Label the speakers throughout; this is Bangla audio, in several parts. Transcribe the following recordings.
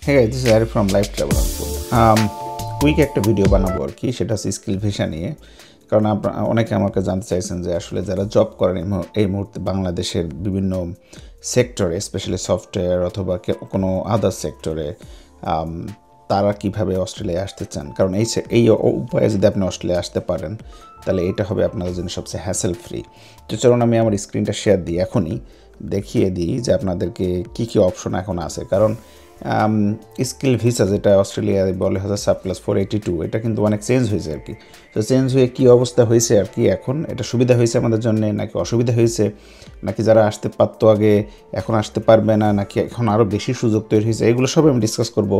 Speaker 1: হ্যাঁ this is Arif from life travel quick একটা ভিডিও বানাবো আর কি, সেটা হচ্ছে স্কিল ভিসা নিয়ে। কারণ অনেকে আমাকে জানতে চাইছেন যে আসলে যারা জব করেন এই মুহূর্তে বাংলাদেশের বিভিন্ন সেক্টরে, স্পেশালি সফটওয়্যার অথবা কোনো আদার সেক্টরে, তারা কীভাবে অস্ট্রেলিয়ায় আসতে চান। কারণ এই উপায়ে যদি আপনি অস্ট্রেলিয়া আসতে পারেন তাহলে এটা হবে আপনাদের জন্য সবচেয়ে হ্যাসেল ফ্রি। তো চলুন আমি আমার স্ক্রিনটা শেয়ার দিই, এখনই দেখিয়ে দিই যে আপনাদেরকে কী কী অপশন এখন আছে। কারণ স্কিল ভিসা যেটা অস্ট্রেলিয়ায় বলে হচ্ছে +482, এটা কিন্তু অনেক চেঞ্জ হয়েছে আর কি। তো চেঞ্জ হয়ে কী অবস্থা হয়েছে আর কি, এখন এটা সুবিধা হয়েছে আমাদের জন্য নাকি অসুবিধা হয়েছে, নাকি যারা আসতে পারতো আগে এখন আসতে পারবে না, নাকি এখন আরও বেশি সুযোগ তৈরি হয়েছে, এগুলো সব আমি ডিসকাস করব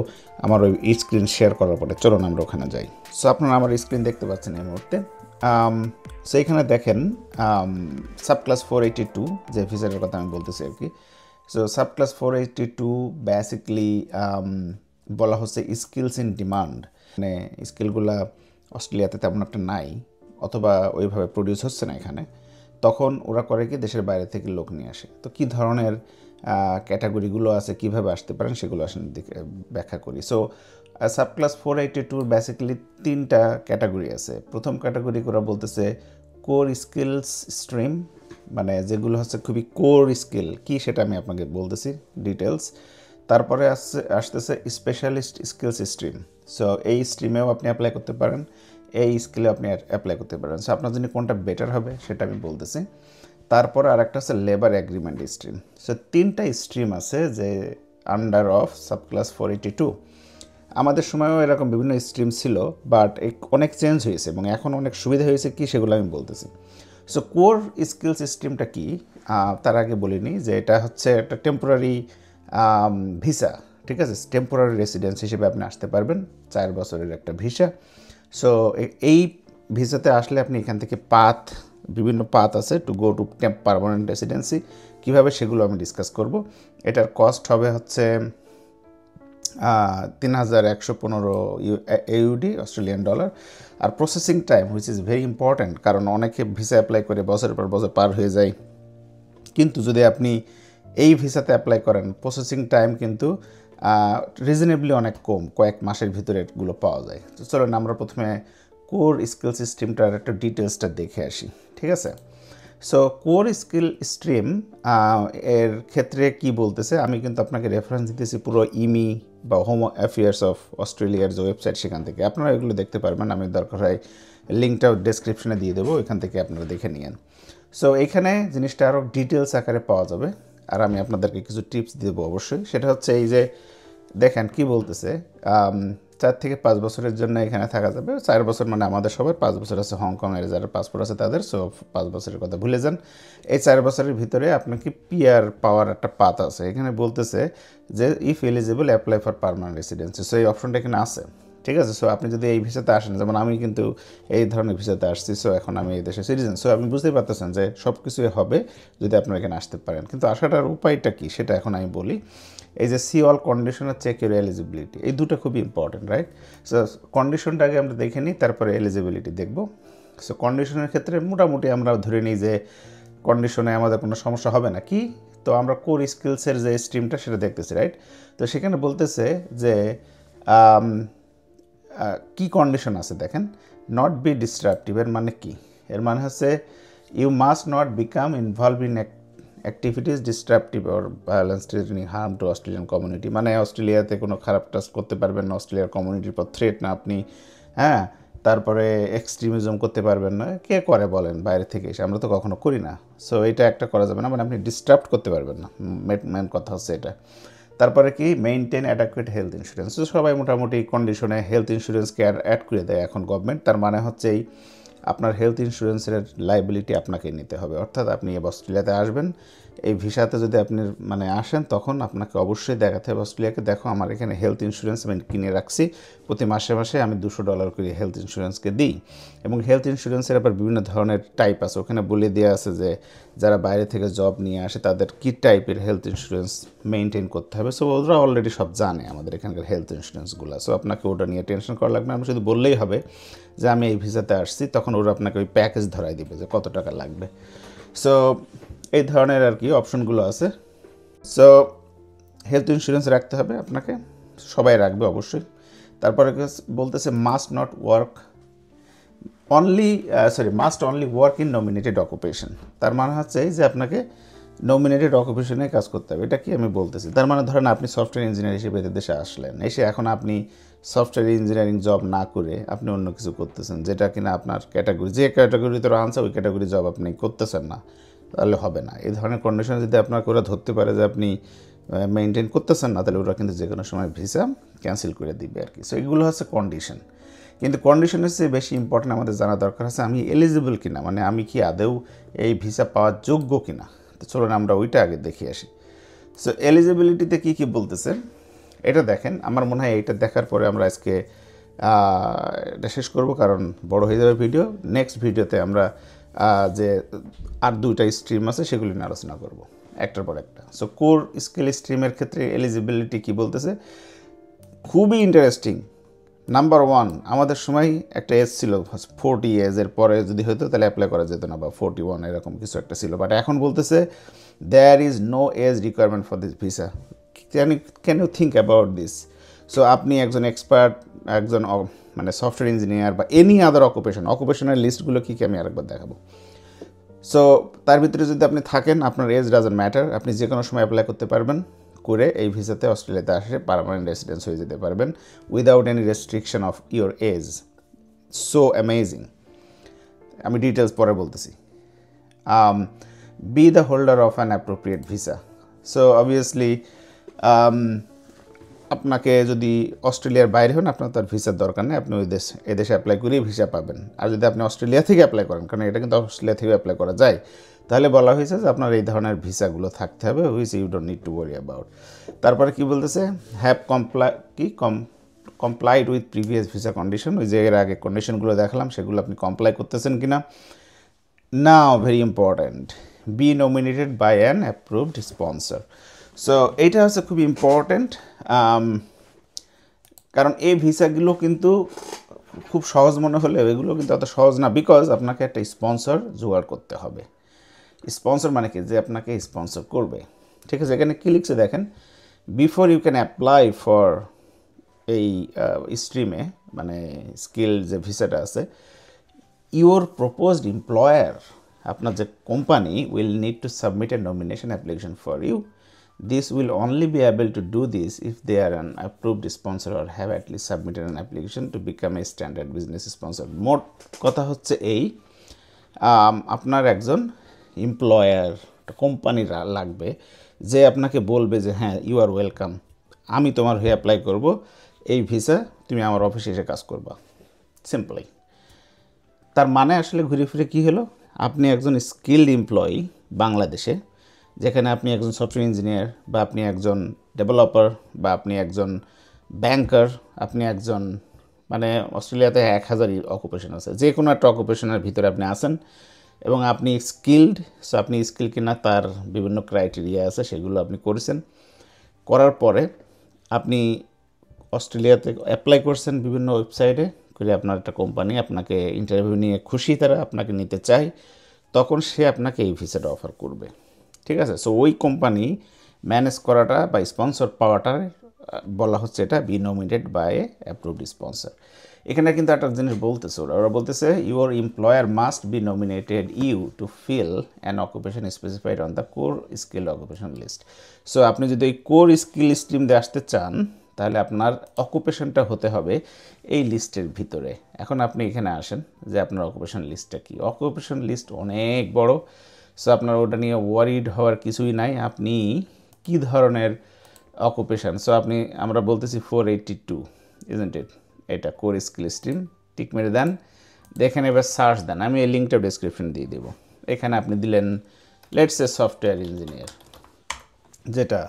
Speaker 1: আমার ওই স্ক্রিন শেয়ার করার পরে। চলুন আমরা ওখানে যাই। সো আপনারা আমার স্ক্রিন দেখতে পাচ্ছেন এই মুহূর্তে। সো এখানে দেখেন +482 যে ভিসাটার কথা আমি বলতেছি আর কি। সো +482 বেসিকলি বলা হচ্ছে স্কিলস ইন ডিমান্ড, মানে স্কিলগুলা অস্ট্রেলিয়াতে তেমন একটা নাই অথবা ওইভাবে প্রডিউস হচ্ছে না এখানে। তখন ওরা করে কি, দেশের বাইরে থেকে লোক নিয়ে আসে। তো কী ধরনের ক্যাটাগরিগুলো আছে, কীভাবে আসতে পারেন সেগুলো আসলে ব্যাখ্যা করি। সো +482 বেসিক্যালি 3টা ক্যাটাগরি আছে। প্রথম ক্যাটাগরি ওরা বলতেছে কোর স্কিলস স্ট্রিম, মানে যেগুলো হচ্ছে খুবই কোর স্কিল কি সেটা আমি আপনাকে বলতেছি ডিটেলস। তারপরে আসতেছে স্পেশালিস্ট স্কিলস স্ট্রিম। সো এই স্ট্রিমেও আপনি অ্যাপ্লাই করতে পারেন, এই স্কিলে আপনি অ্যাপ্লাই করতে পারেন। সো আপনার জন্য কোনটা বেটার হবে সেটা আমি বলতেছি। তারপর আর একটা হচ্ছে লেবার এগ্রিমেন্ট স্ট্রিম। সো 3টা স্ট্রিম আছে যে আন্ডার অফ +482। আমাদের সময়ও এরকম বিভিন্ন স্ট্রিম ছিল, বাট অনেক চেঞ্জ হয়েছে এবং এখন অনেক সুবিধা হয়েছে কি সেগুলো আমি বলতেছি। সো কোর স্কিলস সিস্টেমটা কি তার আগে বলিনি যে এটা হচ্ছে একটা টেম্পোরারি ভিসা, ঠিক আছে। টেম্পোরারি রেসিডেন্স হিসেবে আপনি আসতে পারবেন, 4 বছরের একটা ভিসা। সো এই ভিসাতে আসলে আপনি এখান থেকে বিভিন্ন পাথ আছে to go to permanent residency. কীভাবে সেগুলো আমি ডিসকাস করব। এটার কস্ট হবে হচ্ছে 3115 AUD, অস্ট্রেলিয়ান ডলার। আর processing time which is very important, কারণ অনেকে ভিসা অ্যাপ্লাই করে বছরের পর বছর পার হয়ে যায়, কিন্তু যদি আপনি এই ভিসাতে অ্যাপ্লাই করেন প্রসেসিং টাইম কিন্তু রিজনেবলি অনেক কম, কয়েক মাসের ভিতরে এগুলো পাওয়া যায়। তো চলুন আমরা প্রথমে কোর স্কিল সিস্টেমটার একটা ডিটেলসটা দেখে আসি, ঠিক আছে। সো কোর স্কিল স্ট্রিম এর ক্ষেত্রে কি বলতেছে, আমি কিন্তু আপনাকে রেফারেন্স দিতেছি পুরো ইমি বা হোম অ্যাফেয়ার্স অফ অস্ট্রেলিয়ার যে ওয়েবসাইট, সেখান থেকে আপনারা এগুলো দেখতে পারবেন। আমি দরকার হয় লিঙ্কটাও ডেসক্রিপশনে দিয়ে দেবো, ওইখান থেকে আপনারা দেখে নিন। সো এইখানে জিনিসটা আরও ডিটেলস আকারে পাওয়া যাবে, আর আমি আপনাদেরকে কিছু টিপস দেবো অবশ্যই। সেটা হচ্ছে এই যে দেখেন কি বলতেছে, 4 থেকে 5 বছরের জন্য এখানে থাকা যাবে। 4 বছর মানে আমাদের সবার 5 বছর আছে, হংকংয়ের যারা পাসপোর্ট আছে তাদের। সো 5 বছরের কথা ভুলে যান। এই 4 বছরের ভিতরে আপনাকে পিআর পাওয়ার একটা পাথ আছে। এখানে বলতেছে যে if eligible apply for permanent residency. So এই অপশনটা এখানে আছে, ঠিক আছে। সো আপনি যদি এই ভিসাতে আসেন, যেমন আমি কিন্তু এই ধরনের ভিসাতে আসছি, সো এখন আমি এই দেশের সিটিজেন। সো আপনি বুঝতেই পারতেছেন যে সব কিছুই হবে যদি আপনারা এখানে আসতে পারেন। কিন্তু আসাটার উপায়টা কী সেটা এখন আমি বলি। এই যে সি অল কন্ডিশন আর চেক ইউর এলিজিবিলিটি, এই দুটো খুবই ইম্পর্টেন্ট, রাইট। সো কন্ডিশনটা আগে আমরা দেখে নিই, তারপরে এলিজিবিলিটি দেখব। সো কন্ডিশনের ক্ষেত্রে মোটামুটি আমরা ধরে নিই যে কন্ডিশনে আমাদের কোনো সমস্যা হবে না। কি, তো আমরা কোর স্কিলসের যে স্ট্রিমটা সেটা দেখতেছি, রাইট। তো সেখানে বলতেছে যে কি কন্ডিশন আছে দেখেন, নট বি ডিস্ট্রাকটিভ। এর মানে কি, এর মানে হচ্ছে you must not become involve in activities destructive or violence threatening harm to Australian community. মানে অস্ট্রেলিয়াতে কোনো খারাপ কাজ করতে পারবেন না, অস্ট্রেলিয়ার কমিউনিটির পর থ্রেট না আপনি, হ্যাঁ। তারপরে এক্সট্রিমিজম করতে পারবেন না। কে করে বলেন বাইরে থেকে এসে, আমরা তো কখনো করি না। সো এটা একটা করা যাবে না, মানে আপনি ডিস্টার্ব করতে পারবেন না, মেন কথা হচ্ছে এটা। তারপরে কি, মেইনটেন অ্যাডাকুয়েট হেলথ ইন্স্যুরেন্স। তো সবাই মোটামুটি কন্ডিশনে হেলথ ইন্স্যুরেন্সকে অ্যাড করে দেয় এখন গভর্নমেন্ট। তার মানে হচ্ছে এই আপনার হেলথ ইন্স্যুরেন্সের লাইবিলিটি আপনাকে নিতে হবে। অর্থাৎ আপনি অস্ট্রেলিয়াতে আসবেন, এই ভিসাতে যদি আপনি আসেন, তখন আপনাকে অবশ্যই দেখাতে হবে অস্ট্রেলিয়াকে, দেখো আমার এখানে হেলথ ইন্স্যুরেন্স আমি কিনে রাখছি, প্রতি মাসে মাসে আমি $200 করে হেলথ ইন্স্যুরেন্সকে দিই। এবং হেলথ ইন্স্যুরেন্সের আবার বিভিন্ন ধরনের টাইপ আছে, ওখানে বলে দেওয়া আছে যে যারা বাইরে থেকে জব নিয়ে আসে তাদের কী টাইপের হেলথ ইন্স্যুরেন্স মেনটেন করতে হবে। সো ওরা অলরেডি সব জানে আমাদের এখানকার হেলথ ইন্স্যুরেন্সগুলো। সো আপনাকে ওটা নিয়ে টেনশন করা লাগবে না, আমি শুধু বললেই হবে যে আমি এই ভিসাতে আসছি, তখন ওরা আপনাকে ওই প্যাকেজ ধরাই দিবে যে কত টাকা লাগবে। সো এই ধরনের আর কি অপশনগুলো আছে। সো হেলথ ইন্স্যুরেন্স রাখতে হবে আপনাকে, সবাই রাখবে অবশ্যই। তারপরে বলতেছে must not work must only work in nominated occupation. তার মানে হচ্ছে যে আপনাকে নমিনেটেড অকুপেশনে কাজ করতে হবে। এটা কি আমি বলতেছি, তার মানে ধরেন আপনি সফটওয়্যার ইঞ্জিনিয়ার হিসেবে দেশে আসলেন, এসে এখন আপনি সফটওয়্যার ইঞ্জিনিয়ারিং জব না করে আপনি অন্য কিছু করতেছেন, যেটা কিনা আপনার ক্যাটাগরি, যে ক্যাটাগরিতে আনছে ওই ক্যাটাগরি জব আপনি করতেছেন না, তাহলে হবে না। এই ধরনের কন্ডিশন যদি আপনাকে ওরা ধরতে পারে যে আপনি মেনটেন করতেছেন না, তাহলে ওরা কিন্তু যে কোনো সময় ভিসা ক্যান্সেল করে দিবে আর কি। সো এগুলো হচ্ছে কন্ডিশন। কিন্তু কন্ডিশনের চেয়ে বেশি ইম্পর্টেন্ট আমাদের জানা দরকার আছে আমি এলিজিবল কিনা, মানে আমি কি আদৌ এই ভিসা পাওয়ার যোগ্য কিনা। তো চলুন আমরা ওইটা আগে দেখে আসি। সো এলিজিবিলিটিতে কী কী বলতেছে এটা দেখেন। আমার মনে হয় এইটা দেখার পরে আমরা আজকে এটা শেষ করব, কারণ বড় হয়ে যাবে ভিডিও। নেক্সট ভিডিওতে আমরা যে আর দুইটা স্ট্রিম আছে সেগুলি নিয়ে আলোচনা করব একটার পর একটা। সো কোর স্কিল স্ট্রিমের ক্ষেত্রে এলিজিবিলিটি কী বলতেছে, খুবই ইন্টারেস্টিং। নাম্বার 1, আমাদের সময় একটা এজ ছিল 40 এজের পরে যদি হতো তাহলে অ্যাপ্লাই করা যেত না, বা 41 এরকম কিছু একটা ছিল। বাট এখন বলতেছে there is no age requirement for this visa. Can you think about this? So আপনি একজন এক্সপার্ট, একজন মানে সফটওয়্যার ইঞ্জিনিয়ার বা এনি আদার অকুপেশনের লিস্টগুলো কী আমি আরেকবার দেখাবো। সো তার ভিতরে যদি আপনি থাকেন, আপনার এজ ডাজন্ট ম্যাটার, আপনি যে কোনো সময় অ্যাপ্লাই করতে পারবেন, করে এই ভিসাতে অস্ট্রেলিয়াতে আসে পার্মানেন্ট রেসিডেন্স হয়ে যেতে পারবেন without any restriction of your age. So amazing. আমি ডিটেলস পরে বলতেছি। Be the holder of an appropriate visa. So obviously আপনাকে যদি অস্ট্রেলিয়ার বাইরে হন, আপনার তার ভিসার দরকার নেই, আপনি ওই দেশে অ্যাপ্লাই করেই ভিসা পাবেন। আর যদি আপনি অস্ট্রেলিয়া থেকে অ্যাপ্লাই করেন, কারণ এটা কিন্তু অস্ট্রেলিয়া থেকে অ্যাপ্লাই করা যায়, তাহলে বলা হয়েছে যে আপনার এই ধরনের ভিসাগুলো থাকতে হবে, which you don't need to worry about. তারপরে কি বলতেছে, have complied with previous visa condition. ওই যে এর আগে কন্ডিশনগুলো দেখালাম সেগুলো আপনি কমপ্লাই করতেছেন কিনা। Now very important, be nominated by an approved sponsor. So এইটা হচ্ছে খুব ইম্পর্ট্যান্ট, কারণ এই ভিসাগুলো কিন্তু খুব সহজ মনে হলে এগুলো কিন্তু অত সহজ না, বিকজ আপনাকে একটা স্পন্সর জোগাড় করতে হবে। স্পন্সর মানে কি, যে আপনাকে স্পন্সর করবে। ঠিক আছে, এখানে কী লিখছে দেখেন, before you can apply for এই স্ট্রিমে, মানে স্কিল যে ভিসাটা আছে, ইউর প্রপোজড এমপ্লয়ার, আপনার যে company, will need to submit a nomination application for you. This will only be able to do this if they are an approved sponsor or have at least submitted an application to become a standard business sponsor. মোট কথা হচ্ছে এই, আপনার একজন এমপ্লয়ার, কোম্পানি লাগবে, যে আপনাকে বলবে যে হ্যাঁ ইউ আর ওয়েলকাম, আমি তোমার হয়ে অ্যাপ্লাই করব এই ভিসা, তুমি আমার অফিসে এসে কাজ করবা। সিম্পলি তার মানে আসলে ঘুরে ফিরে কী হলো, আপনি একজন স্কিলড এমপ্লয়ি বাংলাদেশে, যেখানে আপনি একজন সফটওয়্যার ইঞ্জিনিয়ার, বা আপনি একজন ডেভেলপার, বা আপনি একজন ব্যাংকার, আপনি একজন, মানে অস্ট্রেলিয়াতে 1000 অকুপেশন আছে, যে কোনো একটা অকুপেশনের ভিতরে আপনি আছেন এবং আপনি স্কিলড। সো আপনি স্কিল কিনা তার বিভিন্ন ক্রাইটেরিয়া আছে, সেগুলো আপনি করেছেন। করার পরে আপনি অস্ট্রেলিয়াতে অ্যাপ্লাই করছেন বিভিন্ন ওয়েবসাইটে করে, আপনার একটা কোম্পানি আপনাকে ইন্টারভিউ নিয়ে খুশি, তারা আপনাকে নিতে চায়, তখন সে আপনাকে এই ভিসাটা অফার করবে। ঠিক আছে, সো ওই কোম্পানি ম্যানেজ করাটা বা স্পন্সর পাওয়াটা বলা হচ্ছে এটা be nominated by a approved sponsor. এখানে কিন্তু একটা জিনিস বলতেছে, ওরা বলতেছে your employer must be nominated you to fill an occupation specified on the core skill occupation list. So আপনি যদি ওই কোর স্কিল স্ট্রিম দিয়ে আসতে চান, তাহলে আপনার অকুপেশনটা হতে হবে এই লিস্টের ভিতরে। এখন আপনি এখানে আসেন যে আপনার অকুপেশন লিস্টটা কী। অকুপেশন লিস্ট অনেক বড়, সো আপনার ওটা নিয়ে ওয়ারিড হওয়ার কিছুই নাই। আপনি কী ধরনের অকুপেশন, সো আমরা বলতেছি 482, ইজন্ট ইট, এটা কোর স্কিল স্ট্রিম, টিক মেরে দেন, দেখেন এবার সার্চ দেন। আমি এই লিঙ্কটা ডেসক্রিপশন দিয়ে দেবো। এখানে আপনি দিলেন লেটস এ সফটওয়্যার ইঞ্জিনিয়ার, যেটা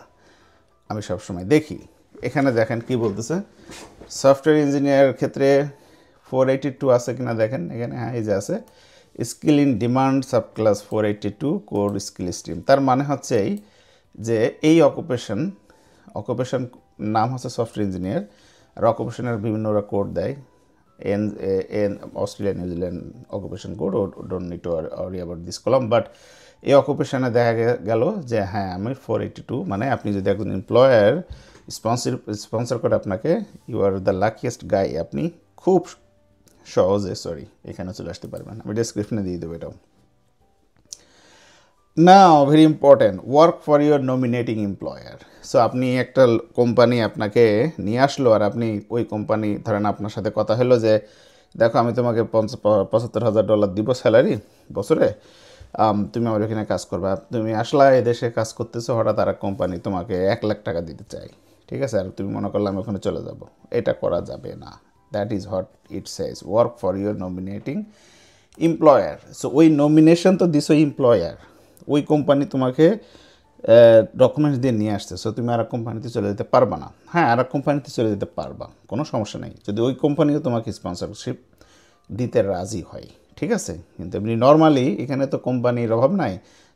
Speaker 1: আমি সবসময় দেখি। এখানে দেখেন কি বলতেছে, সফটওয়্যার ইঞ্জিনিয়ারের ক্ষেত্রে 482 আছে কিনা দেখেন এখানে, হ্যাঁ এই যে আছে, skill in demand sub class 482 core skill stream. তার মানে হচ্ছে এই যে এই অকুপেশন নাম হচ্ছে সফটওয়্যার ইঞ্জিনিয়ার, আর অকুপেশনের বিভিন্ন ওরা কোড দেয়, Australia New Zealand occupation code, don't need to worry about this column. But এই অকুপেশনে দেখা গেল যে হ্যাঁ আমি 482, মানে আপনি যদি একজন এমপ্লয়ার স্পন্সর করে আপনাকে, ইউ আর দ্য লাকিয়েস্ট গাই, আপনি খুব সহজে এখানে চলে আসতে পারবেন। আমি ডেসক্রিপশনে দিয়ে দেবো এটাও। Now very important, work for your nominating employer. So আপনি একটা কোম্পানি আপনাকে নিয়ে আসলো, আর আপনি ওই কোম্পানি, ধরেন আপনার সাথে কথা হলো যে দেখো আমি তোমাকে $75,000 দিব স্যালারি বছরে, তুমি আমার এখানে কাজ করবা। তুমি আসলা এদেশে কাজ করতেছো, হঠাৎ আর এক কোম্পানি তোমাকে $1,00,000 দিতে চাই, ঠিক আছে, আর তুমি মনে করলে আমি ওখানে চলে যাব, এটা করা যাবে না। That is what it Sage, work for your nominating employer. So ওই নমিনেশন তো দিস ওই এমপ্লয়ার, ওই কোম্পানি তোমাকে ডকুমেন্টস দিয়ে নিয়ে আসছে। সো তুমি আর এক কোম্পানিতে চলে যেতে পারবা না। হ্যাঁ, আর এক কোম্পানিতে চলে যেতে পারবা, কোনো সমস্যা নেই, যদি ওই কোম্পানিও তোমাকে স্পন্সরশিপ দিতে রাজি হয়, ঠিক আছে। কিন্তু এমনি নর্মালি এখানে তো কোম্পানির অভাব নাই,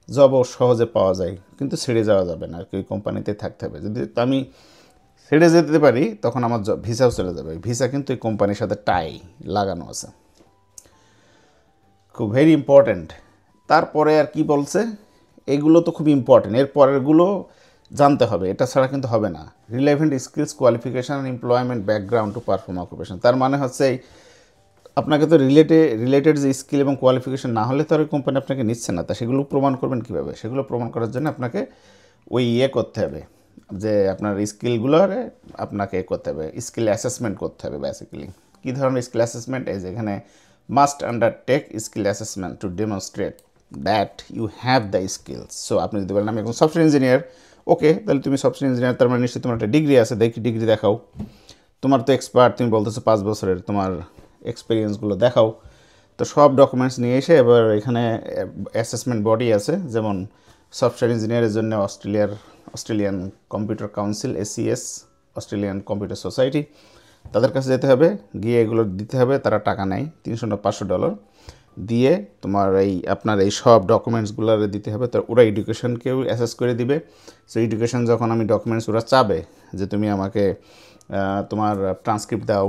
Speaker 1: জবও সহজে পাওয়া যায়, কিন্তু ছেড়ে যাওয়া যাবে না, আর কি ওই কোম্পানিতে থাকতে হবে। যদি আমি ছেড়ে যেতে পারি তখন আমার ভিসাও চলে যাবে। ভিসা কিন্তু এই কোম্পানির সাথে টাই লাগানো আছে, খুব ভেরি ইম্পর্ট্যান্ট। তারপরে আর কি বলছে, এগুলো তো খুব ইম্পর্ট্যান্ট, এর পরেরগুলো জানতে হবে, এটা ছাড়া কিন্তু হবে না। Relevant skills, qualification, employment background to perform occupation. তার মানে হচ্ছে আপনাকে তো রিলেটেড যে স্কিল এবং কোয়ালিফিকেশান না হলে তো আর কোম্পানি আপনাকে নিচ্ছে না। তা সেগুলো প্রমাণ করবেন কীভাবে? সেগুলো প্রমাণ করার জন্য আপনাকে ওই করতে হবে, যে আপনার স্কিলগুলোর আপনাকে করতে হবে, স্কিল অ্যাসেসমেন্ট করতে হবে বেসিক্যালি। কী ধরনের স্কিল অ্যাসেসমেন্ট? এই যে এখানে must undertake skill assessment to demonstrate that you have the skills. So আপনি যদি বলেন আমি এখন সফটওয়্যার ইঞ্জিনিয়ার, ওকে, তাহলে তুমি সফটওয়্যার ইঞ্জিনিয়ার, তার মানে নিশ্চয়ই তোমার একটা ডিগ্রি আছে, দেখি ডিগ্রি দেখাও। তোমার তো এক্সপার্ট, তুমি বলতেছো 5 বছরের, তোমার এক্সপিরিয়েন্সগুলো দেখাও। তো সব ডকুমেন্টস নিয়ে এসে এবার এখানে অ্যাসেসমেন্ট বডি আছে, যেমন সফটওয়্যার ইঞ্জিনিয়ারের জন্য Australian computer council, ACS, Australian computer society, তাদের কাছে যেতে হবে, গিয়ে এগুলো দিতে হবে। তারা টাকা নেয় $300-500 দিয়ে, তোমার আপনার এই সব ডকুমেন্টসগুলো দিতে হবে। তো ওরা এডুকেশনকেও অ্যাসেস করে দিবে। সো এডুকেশন যখন আমি ডকুমেন্টস, ওরা চাবে যে তুমি আমাকে তোমার ট্রান্সক্রিপ্ট দাও,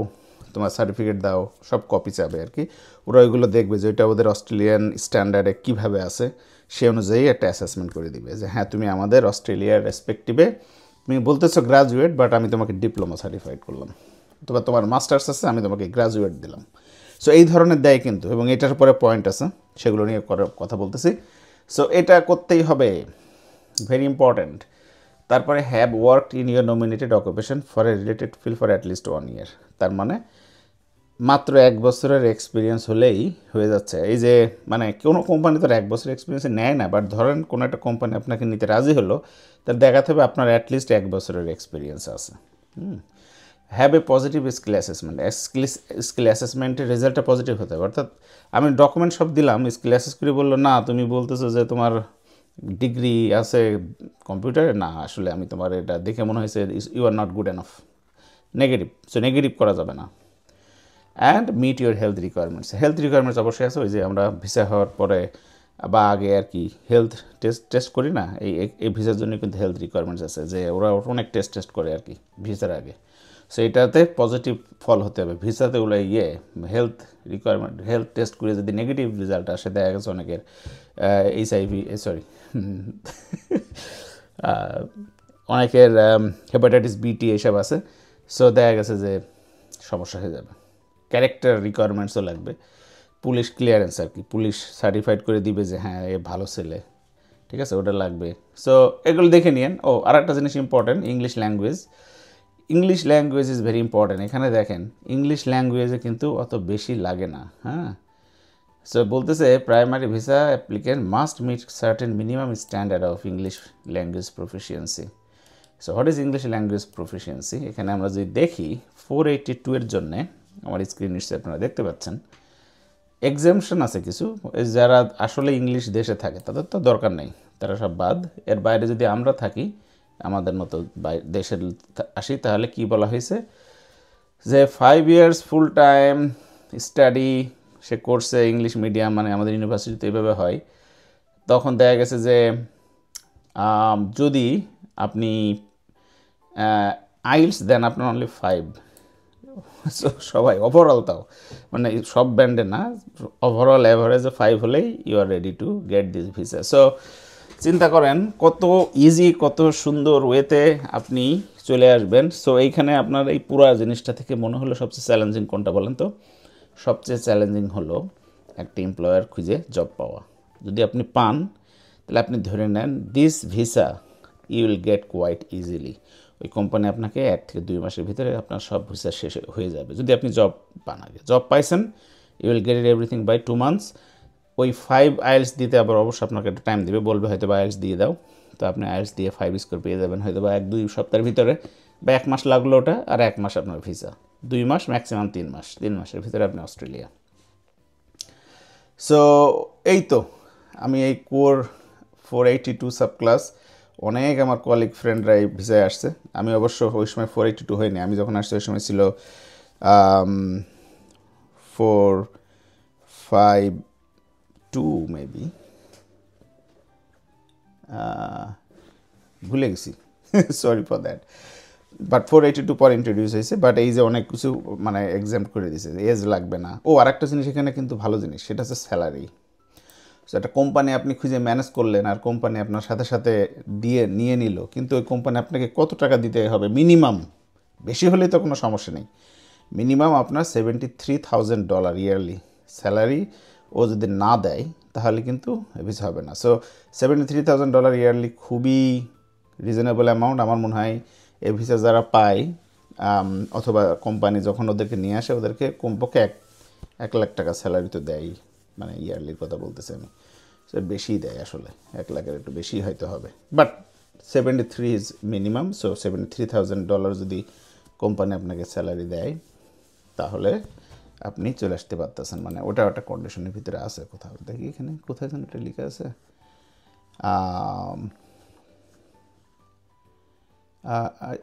Speaker 1: তোমার সার্টিফিকেট দাও, সব কপি চাবে আর কি। ওরা ওইগুলো দেখবে যে ওইটা ওদের অস্ট্রেলিয়ান স্ট্যান্ডার্ডে কীভাবে আছে, সে অনুযায়ী একটা অ্যাসেসমেন্ট করে দিবে যে হ্যাঁ তুমি আমাদের অস্ট্রেলিয়ার রেসপেক্টিভে, তুমি বলতেছো গ্রাজুয়েট, বাট আমি তোমাকে ডিপ্লোমা সার্টিফাইড করলাম, তোমার মাস্টার্স আছে, আমি তোমাকে গ্রাজুয়েট দিলাম। সো এই ধরনের দেয় কিন্তু, এবং এটার পরে পয়েন্ট আছে, সেগুলো নিয়ে কথা বলতেছি। সো এটা করতেই হবে, ভেরি ইম্পর্ট্যান্ট। তারপরে have worked in your nominated occupation for a related field for at least 1 year। তার মানে মাত্র 1 বছরের এক্সপিরিয়েন্স হলেই হয়ে যাচ্ছে। এই যে মানে কোনো কোম্পানি তো 1 বছরের এক্সপিরিয়েন্স নেয় না, বাট ধরেন কোনো একটা কোম্পানি আপনাকে নিতে রাজি হলো, তার দেখাতে হবে আপনার অ্যাটলিস্ট 1 বছরের এক্সপিরিয়েন্স আছে। Have a positive skill assessment. Skill অ্যাসেসমেন্টের রেজাল্টটা পজিটিভ হতে হবে, অর্থাৎ আমি ডকুমেন্ট সব দিলাম, স্কিল অ্যাসেস করে বললো না তুমি বলতেছো যে তোমার ডিগ্রি আছে কম্পিউটারে, না আসলে আমি তোমার এটা দেখে মনে হয়েছে you are not good enough, negative. So negative করা যাবে না। And meet your health requirements অবশ্যই আছে। ওই যে আমরা ভিসা হওয়ার পরে বা আগে আর কি হেলথ টেস্ট করি না, এই ভিসার জন্য কিন্তু হেলথ রিকোয়ারমেন্টস আছে, যে ওরা অনেক টেস্ট করে আর কি ভিসার আগে। সো এটাতে পজিটিভ ফল হতে হবে। ভিসাতে ওগুলো হেলথ রিকোয়ারমেন্ট, হেলথ টেস্ট করে যদি নেগেটিভ রেজাল্ট আসে, দেখা গেছে অনেকের অনেকের হেপাটাইটিস BT এসব আছে। সো দেখা গেছে যে সমস্যা হয়ে যাবে। ক্যারেক্টার রিকোয়ারমেন্টসও লাগবে, পুলিশ ক্লিয়ারেন্স আর কি, পুলিশ সার্টিফাইড করে দিবে যে হ্যাঁ এ ভালো ছেলে, ঠিক আছে, ওটা লাগবে। সো এগুলো দেখে নিন। আর একটা জিনিস important, English language is very important. এখানে দেখেন ইংলিশ ল্যাঙ্গুয়েজে কিন্তু অত বেশি লাগে না। হ্যাঁ, সো বলতেছে primary visa applicant must meet certain minimum standard of English language proficiency. So what is English language proficiency? এখানে আমরা যদি দেখি 482 এর জন্যে, আমার স্ক্রিন নিশ্চয়ই আপনারা দেখতে পাচ্ছেন, এক্সামশন আছে কিছু, যারা আসলে ইংলিশ দেশে থাকে তাদের তো দরকার নেই, তারা সব বাদ। এর বাইরে যদি আমরা থাকি, আমাদের মতো দেশের আসি, তাহলে কি বলা হয়েছে যে 5 years ফুল টাইম স্টাডি সে করছে ইংলিশ মিডিয়াম, মানে আমাদের ইউনিভার্সিটিতে এইভাবে হয়। তখন দেখা গেছে যে যদি আপনি আইলস দেন আপনার অনলি 5। সো সবাই ওভারঅল, তাও মানে সব ব্যান্ডে না, ওভারঅল অ্যাভারেজে 5 হলেই you are ready to get this visa. So চিন্তা করেন কত ইজি, কত সুন্দর ওয়েতে আপনি চলে আসবেন। সো এইখানে আপনার এই পুরো জিনিসটা থেকে মনে হলো সবচেয়ে চ্যালেঞ্জিং কোনটা বলেন তো? সবচেয়ে চ্যালেঞ্জিং হলো একটা এমপ্লয়ার খুঁজে জব পাওয়া। যদি আপনি পান তাহলে আপনি ধরে নেন this visa you will get quite easily. ওই কোম্পানি আপনাকে 1 থেকে 2 মাসের ভিতরে আপনার সব ভিসা শেষ হয়ে যাবে যদি আপনি জব পান। আগে জব পাইছেন, you will get it everything by 2 months. ওই 5 আইএলস দিতে আবার অবশ্যই আপনাকে একটা টাইম দেবে, বলবে হয়তো বা আইএলস দিয়ে দাও, তো আপনি আইএলস দিয়ে 5 স্কোর পেয়ে যাবেন হয়তো বা 1-2 সপ্তাহের ভিতরে, বা 1 মাস লাগলো ওটা, আর 1 মাস আপনার ভিসা, 2 মাস ম্যাক্সিমাম 3 মাস, 3 মাসের ভিতরে আপনি অস্ট্রেলিয়া। সো এই তো আমি এই কোর 482 সাব ক্লাস, অনেক আমার কলিগ ফ্রেন্ডরা এই ভিসায় আসছে। আমি অবশ্য ওই সময় 482 হয়নি, আমি যখন আসছি ওই সময় ছিল 452 মেবি, ভুলে গেছি, সরি ফর দ্যাট। বাট 482 পর ইন্ট্রোডিউস হয়েছে। বাট এই যে অনেক কিছু মানে এক্সাম করে দিয়েছে, এজ লাগবে না। ও আরেকটা জিনিস এখানে কিন্তু ভালো জিনিস, সেটা হচ্ছে স্যালারি। সো একটা কোম্পানি আপনি খুঁজে ম্যানেজ করলেন, আর কোম্পানি আপনার সাথে সাথে নিয়ে নিল, কিন্তু ওই কোম্পানি আপনাকে কত টাকা দিতে হবে মিনিমাম, বেশি হলেই তো কোনো সমস্যা নেই, মিনিমাম আপনার $73,000 ইয়ারলি স্যালারি ও যদি না দেয় তাহলে কিন্তু ভিসা হবে না। সো $73,000 ইয়ারলি খুবই রিজনেবল অ্যামাউন্ট। আমার মনে হয় এই ভিসা যারা পায় অথবা কোম্পানি যখন ওদেরকে নিয়ে আসে ওদেরকে কমপক্ষে 1 লাখ টাকা স্যালারি তো দেয়, মানে ইয়ারলির কথা বলতেছি আমি। সো বেশিই দেয় আসলে, 1 লাখের একটু বেশি হয়তো হবে, বাট 73 ইজ মিনিমাম। সো $73,000 যদি কোম্পানি আপনাকে স্যালারি দেয় তাহলে আপনি চলে আসতে পারতেছেন, মানে ওটা একটা কন্ডিশনের ভিতরে আছে কোথাও, দেখি এখানে কোথায় যেন এটা লেখা আছে,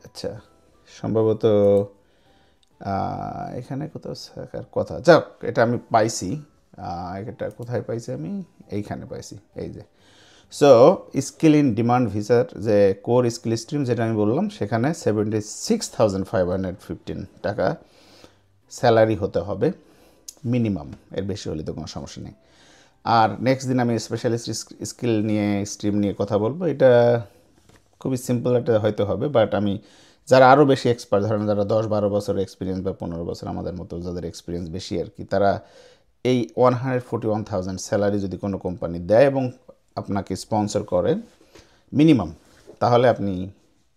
Speaker 1: আচ্ছা সম্ভবত এখানে কোথাও থাকার কথা, যাক এটা আমি পাইছি, এটা কোথায় পাইছি আমি, এইখানে পাইছি, এই যে। সো স্কিল ইন ডিমান্ড ভিসার যে কোর স্কিল স্ট্রিম যেটা আমি বললাম, সেখানে 76,515 টাকা স্যালারি হতে হবে মিনিমাম, এর বেশি হলে তো কোনো সমস্যা নেই। আর নেক্সট দিন আমি স্পেশালিস্ট স্কিল নিয়ে স্ট্রিম নিয়ে কথা বলবো। এটা খুবই সিম্পল একটা হয়তো হবে, বাট আমি যারা আরও বেশি এক্সপার্ট, ধরেন যারা 10-12 বছরের এক্সপিরিয়েন্স বা 15 বছর আমাদের মতো যাদের এক্সপিরিয়েন্স বেশি আর কি, তারা এই 141,000 স্যালারি যদি কোনো কোম্পানি দেয় এবং আপনাকে স্পন্সর করে মিনিমাম, তাহলে আপনি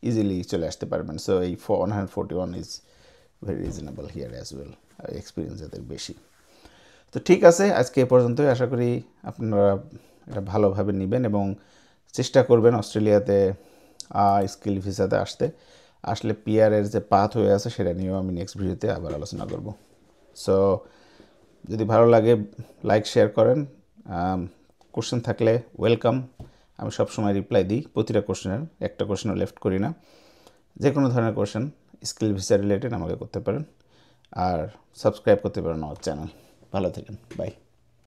Speaker 1: ইজিলি চলে আসতে পারবেন। সো এই 141 is very reasonable here as well, experience যাদের বেশি। তো ঠিক আছে, আজকে এ পর্যন্তই। আশা করি আপনারা এটা ভালোভাবে নেবেন এবং চেষ্টা করবেন অস্ট্রেলিয়াতে স্কিল ভিসাতে আসলে পিআরের যে পাথ হয়ে আছে সেটা নিয়েও আমি নেক্সট ভিডিওতে আবার আলোচনা করব। সো যদি ভালো লাগে লাইক শেয়ার করেন, কোশ্চেন থাকলে ওয়েলকাম, আমি সবসময় রিপ্লাই দিই প্রতিটা কোশ্চেনের, একটা কোশ্চেনও লেফট করি না। যে কোনো ধরনের কোশ্চেন স্কিল ভিসা রিলেটেড আমাকে করতে পারেন, আর সাবস্ক্রাইব করতে পারেন আমার চ্যানেল। ভালো থাকেন, বাই।